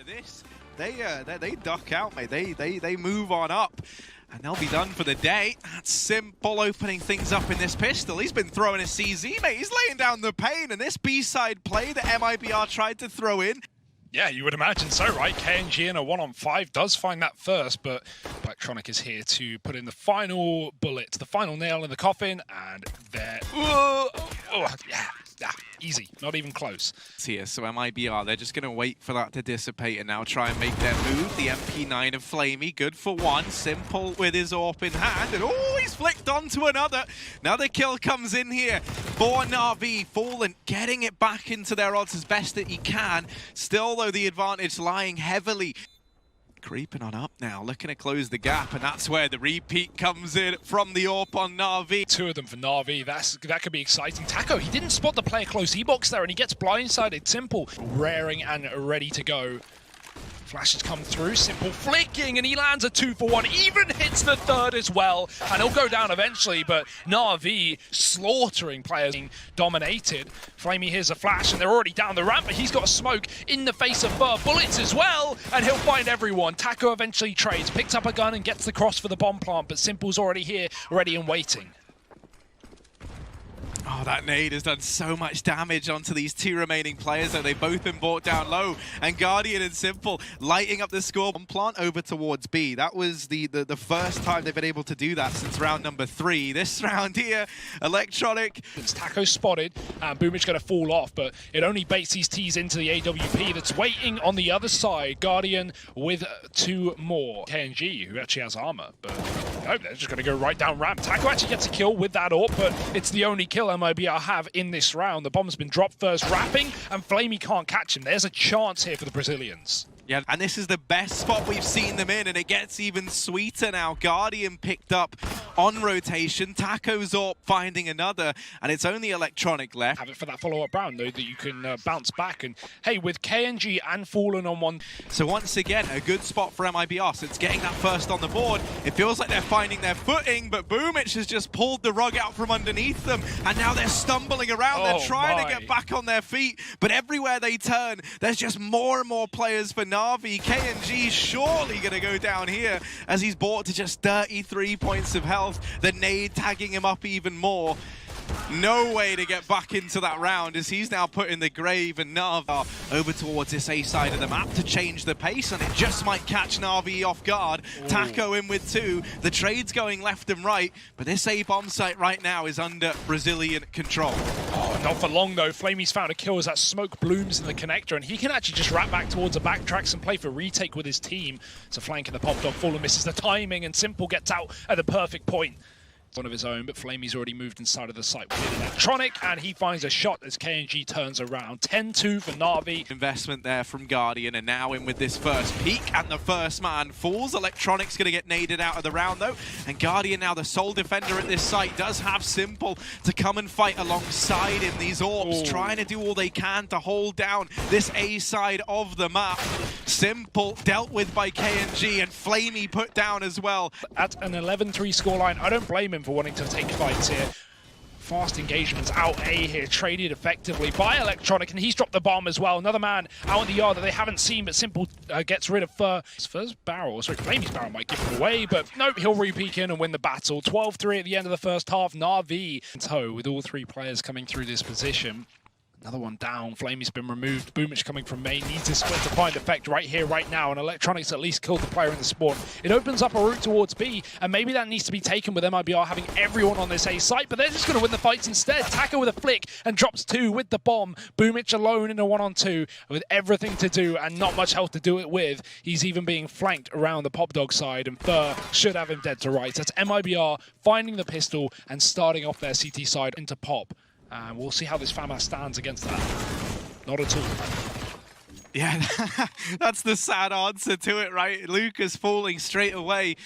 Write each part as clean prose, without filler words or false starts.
this, they duck out, mate. They move on up. And they'll be done for the day. That's Simple opening things up in this pistol. He's been throwing a CZ, mate. He's laying down the pain. And this B-side play that MIBR tried to throw in. Yeah, you would imagine so, right? KNG in a 1-on-5 does find that first, but Electronic is here to put in the final bullet, the final nail in the coffin, and there. Yeah, easy, not even close. Here, so MIBR, they're just going to wait for that to dissipate and now try and make their move. The MP9 of Flamey, good for one. Simple with his AWP in hand, and oh, he's flicked onto another. Another kill comes in here for NaVi. Fallen getting it back into their odds as best that he can. Still, though, the advantage lying heavily. Creeping on up now, looking to close the gap, and that's where the repeat comes in from the AWP on NaVi. Two of them for NaVi, that could be exciting. Taco, he didn't spot the player close E-box there, and he gets blindsided. Simple, raring and ready to go. Flashes come through, Simple flicking, and he lands a 2-for-1, even hits the third as well, and he'll go down eventually, but NaVi slaughtering players, being dominated. Flamey here's a flash, and they're already down the ramp, but he's got a smoke in the face of bullets as well, and he'll find everyone. Taco eventually trades, picks up a gun and gets the cross for the bomb plant, but Simple's already here, ready and waiting. Oh, that nade has done so much damage onto these two remaining players, though they've both been brought down low. And Guardian and Simple lighting up the score. Plant over towards B. That was the first time they've been able to do that since round number 3. This round here, Electronic. It's Taco spotted, and Boomich going to fall off, but it only baits these T's into the AWP that's waiting on the other side. Guardian with 2 more. KNG, who actually has armor, but no, they're just going to go right down ramp. Taco actually gets a kill with that AWP, but it's the only kill MIBR have in this round. The bomb's been dropped first, wrapping, and Flamey can't catch him. There's a chance here for the Brazilians. Yeah, and this is the best spot we've seen them in, and it gets even sweeter now. Guardian picked up on rotation, Taco's AWP finding another, and it's only Electronic left. Have it for that follow-up round, though, that you can bounce back. And hey, with KNG and Fallen on one. So once again, a good spot for MIBR. So it's getting that first on the board. It feels like they're finding their footing, but Boomich has just pulled the rug out from underneath them, and now they're stumbling around. They're trying to get back on their feet, but everywhere they turn, there's just more and more players for NaVi. KNG surely going to go down here as he's brought to just 33 points of health. The nade tagging him up even more. No way to get back into that round as he's now put in the grave, and NaVi over towards this A side of the map to change the pace, and it just might catch NaVi off guard. Ooh. Taco in with 2. The trade's going left and right, but this A bomb site right now is under Brazilian control. Oh, not for long though. Flamey's found a kill as that smoke blooms in the connector, and he can actually just wrap back towards the backtracks and play for retake with his team. It's a flank in the pop dog. Fallen misses the timing, and Simple gets out at the perfect point. One of his own, but Flamey's already moved inside of the site with Electronic, and he finds a shot as KNG turns around. 10-2 for NaVi. Investment there from Guardian, and now in with this first peek, and the first man falls. Electronic's going to get naded out of the round, though, and Guardian, now the sole defender at this site, does have Simple to come and fight alongside him. These AWPs trying to do all they can to hold down this A side of the map. Simple dealt with by KNG, and Flamey put down as well. At an 11-3 scoreline, I don't blame him for wanting to take fights here. Fast engagements out A here, traded effectively by Electronic, and he's dropped the bomb as well. Another man out in the yard that they haven't seen, but Simple gets rid of his first barrel. Sorry, Flamey's barrel might give it away, but nope, he'll re-peek in and win the battle. 12-3 at the end of the first half. NaVi in tow with all 3 players coming through this position. Another one down. Flamey's been removed. Boomich coming from main needs his split to find effect right here, right now, and Electronics at least killed the player in the spawn. It opens up a route towards B, and maybe that needs to be taken with MIBR having everyone on this A site, but they're just going to win the fights instead. Taco with a flick and drops 2 with the bomb. Boomich alone in a 1-on-2 with everything to do and not much health to do it with. He's even being flanked around the pop dog side, and Fur should have him dead to rights. That's MIBR finding the pistol and starting off their CT side into pop. And we'll see how this FAMAS stands against that. Not at all. Yeah, that's the sad answer to it, right? Lucas falling straight away.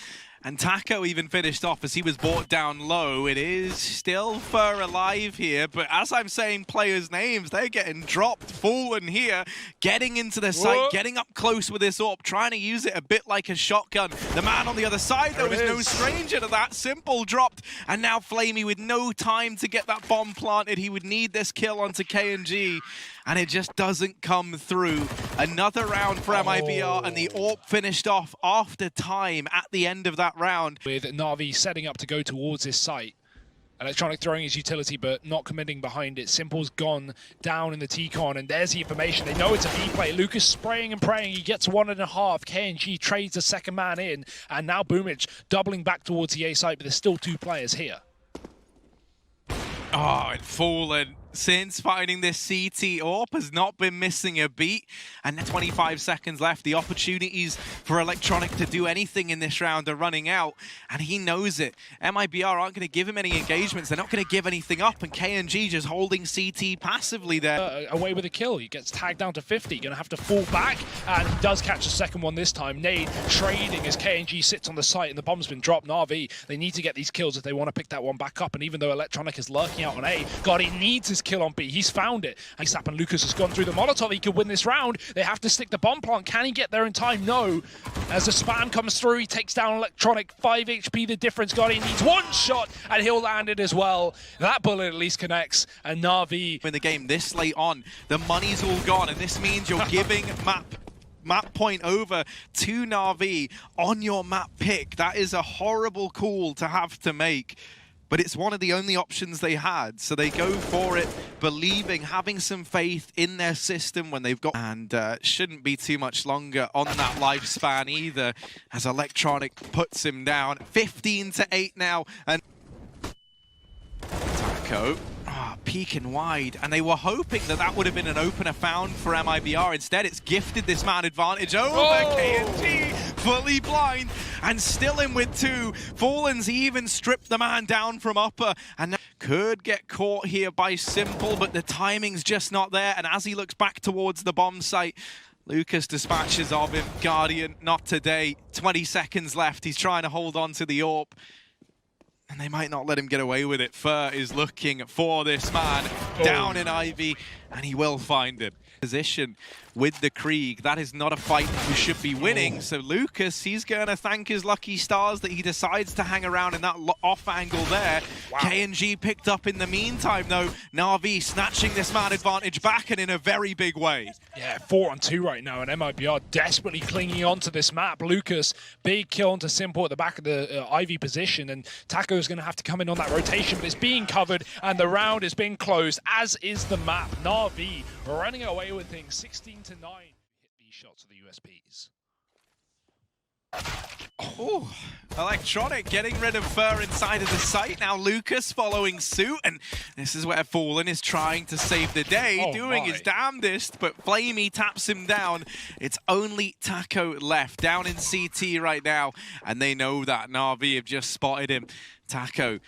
And Taco even finished off as he was brought down low. It is still Fur alive here, but as I'm saying players' names, they're getting dropped. Fallen here, getting into the site, getting up close with this AWP, trying to use it a bit like a shotgun. The man on the other side, though, is no stranger to that. Simple dropped, and now Flamey with no time to get that bomb planted. He would need this kill onto KNG. and it just doesn't come through. Another round for MIBR, and the AWP finished off after time at the end of that round. With NaVi setting up to go towards this site. Electronic throwing his utility, but not committing behind it. Simple's gone down in the T-con, and there's the information. They know it's a B play. Lucas spraying and praying. He gets 1.5. KNG trades the second man in, and now Boomich doubling back towards the A site, but there's still 2 players here. Oh, and Fallen, since finding this CT AWP, has not been missing a beat. And 25 seconds left. The opportunities for Electronic to do anything in this round are running out, and he knows it. MIBR aren't going to give him any engagements. They're not going to give anything up, and KNG just holding CT passively there. Away with a kill. He gets tagged down to 50. Going to have to fall back, and he does catch the second one this time. Nade trading as KNG sits on the site, and the bomb's been dropped. NaVi, they need to get these kills if they want to pick that one back up, and even though Electronic is lurking out on A, God, he needs his kill on B. He's found it. ASAP and Lucas has gone through the Molotov. He could win this round. They have to stick the bomb plant. Can he get there in time? No. As the spam comes through, he takes down Electronic. 5 HP the difference. God, he needs 1 shot, and he'll land it as well. That bullet at least connects, and NaVi. In the game this late on, the money's all gone, and this means you're giving map point over to NaVi on your map pick. That is a horrible call to have to make. But it's one of the only options they had, so they go for it, believing, having some faith in their system when they've got... And shouldn't be too much longer on that lifespan either, as Electronic puts him down. 15-8 now, and... Taco, peeking wide, and they were hoping that that would have been an opener found for MIBR. Instead, it's gifted this man advantage over KNG, fully blind, and still in with 2. Fallen's even stripped the man down from upper, and could get caught here by Simple, but the timing's just not there, and as he looks back towards the bomb site, Lucas dispatches of him. Guardian, not today. 20 seconds left. He's trying to hold on to the AWP, and they might not let him get away with it. Fur is looking for this man down in Ivy, and he will find him. Position with the Krieg. That is not a fight you should be winning. So Lucas, he's going to thank his lucky stars that he decides to hang around in that off angle there. Wow. KNG picked up in the meantime, though. NaVi snatching this man advantage back, and in a very big way. Yeah, 4-on-2 right now, and MIBR desperately clinging onto this map. Lucas, big kill onto Simple at the back of the Ivy position, and Taco is going to have to come in on that rotation, but it's being covered, and the round is being closed, as is the map. NaVi running away with things, 16-9. Hit these shots of the USPs. Oh, Electronic getting rid of Fur inside of the site. Now Lucas following suit, and this is where Fallen is trying to save the day, doing his damnedest, but Flamey taps him down. It's only Taco left down in CT right now, and they know that. NaVi have just spotted him. Taco,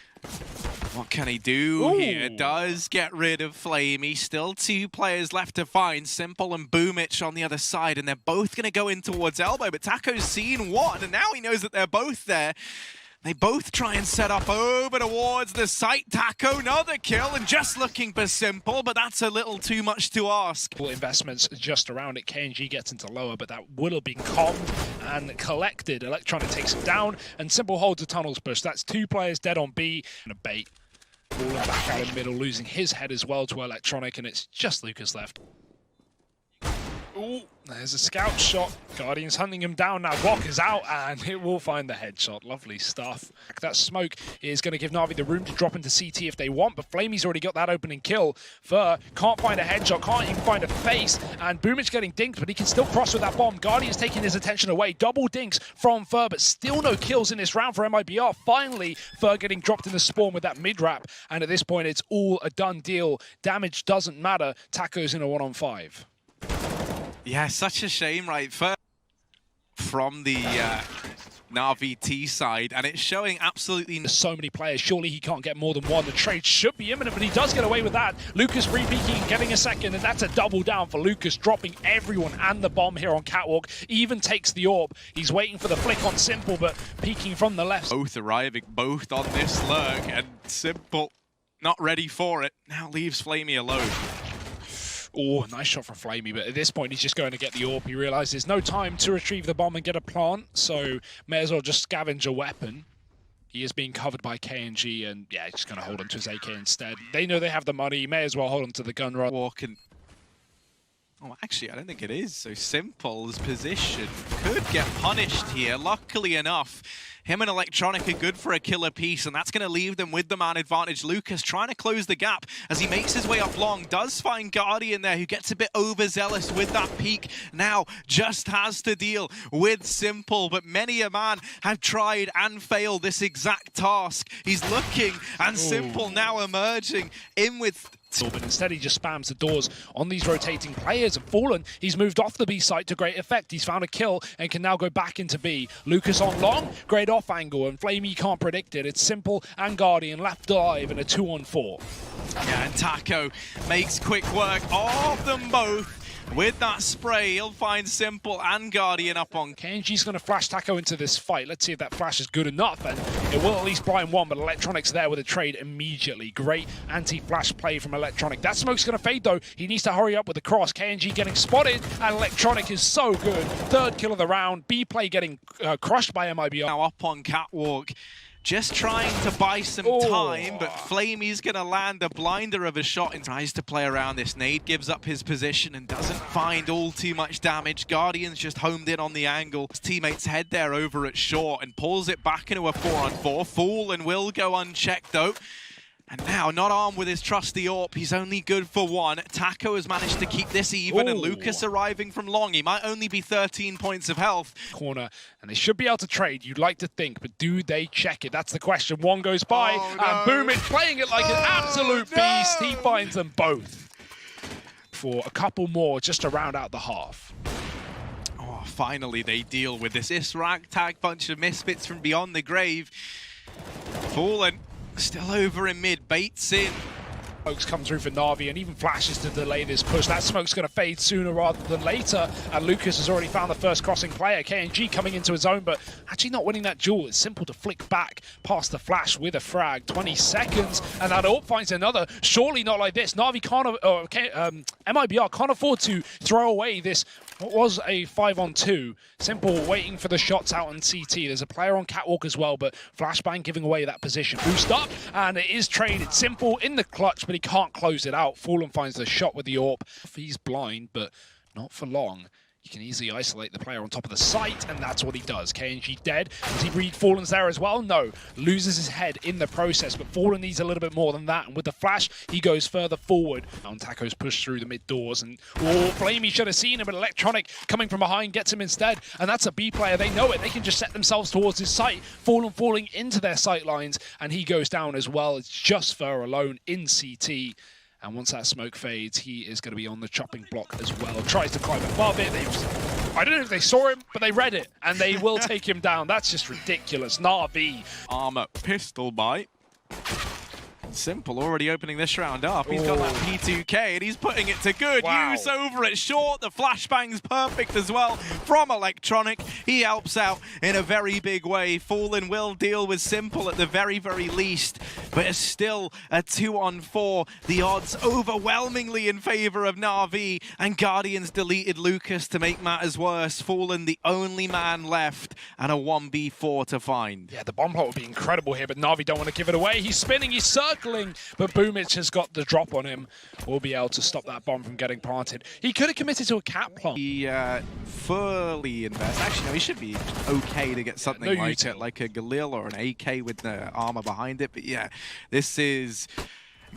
what can he do here? Does get rid of Flamey. Still 2 players left to find. Simple and Boomich on the other side, and they're both going to go in towards Elbow, but Taco's seen one, and now he knows that they're both there. They both try and set up over towards the site. Taco, another kill, and just looking for Simple, but that's a little too much to ask. Investments just around it. KNG gets into lower, but that would have been calmed and collected. Electronic takes him down, and Simple holds a tunnels push. That's 2 players dead on B, and a bait. Falling back out in the middle, losing his head as well to Electronic, and it's just Lucas left. Ooh, there's a scout shot. Guardian's hunting him down now. Block is out, and it will find the headshot. Lovely stuff. That smoke is going to give NaVi the room to drop into CT if they want, but Flamey's already got that opening kill. Fur can't find a headshot, can't even find a face, and Boomich getting dinked, but he can still cross with that bomb. Guardian's taking his attention away. Double dinks from Fur, but still no kills in this round for MIBR. Finally, Fur getting dropped in the spawn with that mid-wrap, and at this point, it's all a done deal. Damage doesn't matter. Taco's in a 1-on-5. Yeah, such a shame, right? From the NaVi T side, and it's showing absolutely... There's so many players, surely he can't get more than one. The trade should be imminent, but he does get away with that. Lucas free-peeking and getting a second, and that's a double down for Lucas, dropping everyone and the bomb here on Catwalk. Even takes the AWP. He's waiting for the flick on Simple, but peeking from the left. Both arriving, both on this lurk, and Simple not ready for it. Now leaves Flamey alone. Oh, nice shot from Flamey, but at this point he's just going to get the AWP. He realizes no time to retrieve the bomb and get a plant, so may as well just scavenge a weapon. He is being covered by KNG, and yeah, he's just going to hold on to his AK instead. They know they have the money, may as well hold on to the gun run. Walking Oh, actually, I don't think it is. So Simple's position could get punished here. Luckily enough, him and Electronic are good for a killer piece, and that's going to leave them with the man advantage. Lucas trying to close the gap as he makes his way up long. Does find Guardian there, who gets a bit overzealous with that peak. Now just has to deal with Simple, but many a man have tried and failed this exact task. He's looking, and Simple now emerging in with... But instead he just spams the doors on these rotating players, and Fallen, he's moved off the B site to great effect. He's found a kill and can now go back into B. Lucas on long, great off angle, and Flamey can't predict it. It's Simple and Guardian left alive in a 2-on-4. Yeah, and Taco makes quick work of them both. With that spray, he'll find Simple and Guardian up on. KNG's going to flash Taco into this fight. Let's see if that flash is good enough, and it will at least blind one, but Electronic's there with a trade immediately. Great anti-flash play from Electronic. That smoke's going to fade, though. He needs to hurry up with the cross. KNG getting spotted, and Electronic is so good. Third kill of the round. B-play getting crushed by MIBR. Now up on Catwalk. Just trying to buy some time, but Flamey's going to land a blinder of a shot and tries to play around this. Nade gives up his position and doesn't find all too much damage. Guardian's just homed in on the angle. His teammates head there over at short and pulls it back into a 4-on-4. Fallen will go unchecked, though. And now, not armed with his trusty AWP, he's only good for one. Taco has managed to keep this even, and Lucas arriving from long. He might only be 13 points of health. Corner, and they should be able to trade, you'd like to think, but do they check it? That's the question. One goes by, and Boom is playing it like an absolute beast. He finds them both for a couple more just to round out the half. Oh, finally they deal with this ragtag bunch of misfits from beyond the grave. Fallen. Still over in mid, baits in. Smokes come through for Navi and even flashes to delay this push. That smoke's going to fade sooner rather than later. And Lucas has already found the first crossing player. KNG coming into his own, but actually not winning that duel. It's Simple to flick back past the flash with a frag. 20 seconds, and that AWP finds another. Surely not like this. Navi can't, MIBR can't afford to throw away this. What was a 5-on-2. Simple waiting for the shots out on CT. There's a player on Catwalk as well, but Flashbang giving away that position. Boost up, and it is traded. Simple in the clutch, but he can't close it out. Fallen finds the shot with the AWP. He's blind, but not for long. You can easily isolate the player on top of the site, and that's what he does. KNG dead. Does he read Fallen's there as well? No. Loses his head in the process, but Fallen needs a little bit more than that. And with the flash, he goes further forward. And Taco's pushed through the mid doors, and Flamey should have seen him, but Electronic coming from behind gets him instead. And that's a B player. They know it. They can just set themselves towards his site. Fallen falling into their sight lines, and he goes down as well. It's just Fur alone in CT. And once that smoke fades, he is going to be on the chopping block as well. Tries to climb above it. I don't know if they saw him, but they read it, and they will take him down. That's just ridiculous. NaVi. Armor pistol bite. Simple already opening this round up. He's got that P2K, and he's putting it to good use over at short. The flashbang's perfect as well from Electronic. He helps out in a very big way. Fallen will deal with Simple at the very, very least, but it's still a 2-on-4. The odds overwhelmingly in favor of NaVi, and Guardians deleted Lucas to make matters worse. Fallen the only man left, and a 1v4 to find. Yeah, the bomb plot would be incredible here, but NaVi don't want to give it away. He's spinning, he's circling, but Boomich has got the drop on him. We'll be able to stop that bomb from getting planted. He could have committed to a cat plant. He fully invests. Actually, no, he should be okay to get something like a Galil or an AK with the armor behind it. But yeah, this is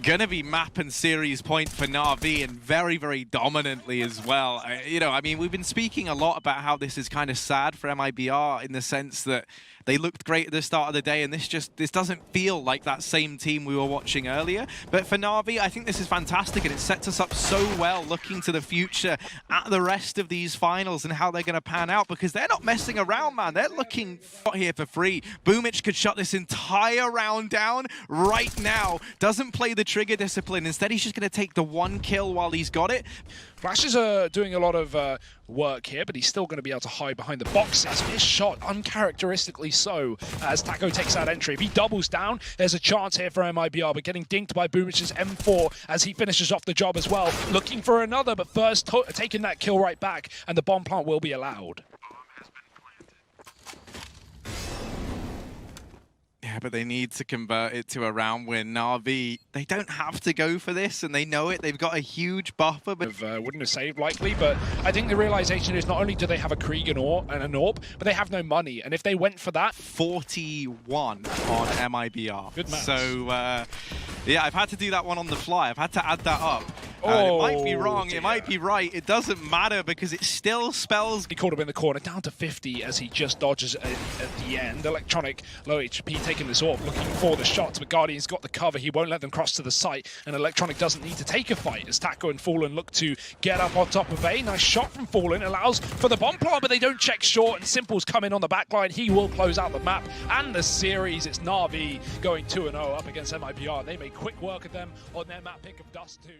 gonna be map and series point for NaVi, and very, very dominantly as well. You know, I mean, we've been speaking a lot about how this is kind of sad for MIBR in the sense that they looked great at the start of the day, and this doesn't feel like that same team we were watching earlier. But for NaVi, I think this is fantastic, and it sets us up so well looking to the future at the rest of these finals and how they're going to pan out, because they're not messing around, man. They're looking here for free. Boomich could shut this entire round down right now. Doesn't play the trigger discipline. Instead, he's just going to take the one kill while he's got it. Flashes are doing a lot of work here, but he's still going to be able to hide behind the boxes. Missed shot, uncharacteristically so, as Taco takes that entry. If he doubles down, there's a chance here for MIBR, but getting dinked by Boomich's M4 as he finishes off the job as well. Looking for another, but first taking that kill right back, and the bomb plant will be allowed. Yeah, Yeah, but they need to convert it to a round win. NaVi, they don't have to go for this, and they know it. They've got a huge buffer. But wouldn't have saved likely, but I think the realization is not only do they have a Krieg and an AWP, but they have no money. And if they went for that... 41 on MIBR. Good match. So, yeah, I've had to do that one on the fly. I've had to add that up. It might be wrong, it might be right. It doesn't matter because it still spells... He caught him in the corner, down to 50 as he just dodges at the end. Electronic, low HP, taking this off, looking for the shots, but Guardian's got the cover. He won't let them cross to the site, and Electronic doesn't need to take a fight as Taco and Fallen look to get up on top of A. Nice shot from Fallen, allows for the bomb plant, but they don't check short, and Simple's come in on the back line. He will close out the map and the series. It's NaVi going 2-0 up against MIBR. They made quick work of them on their map pick of Dust 2.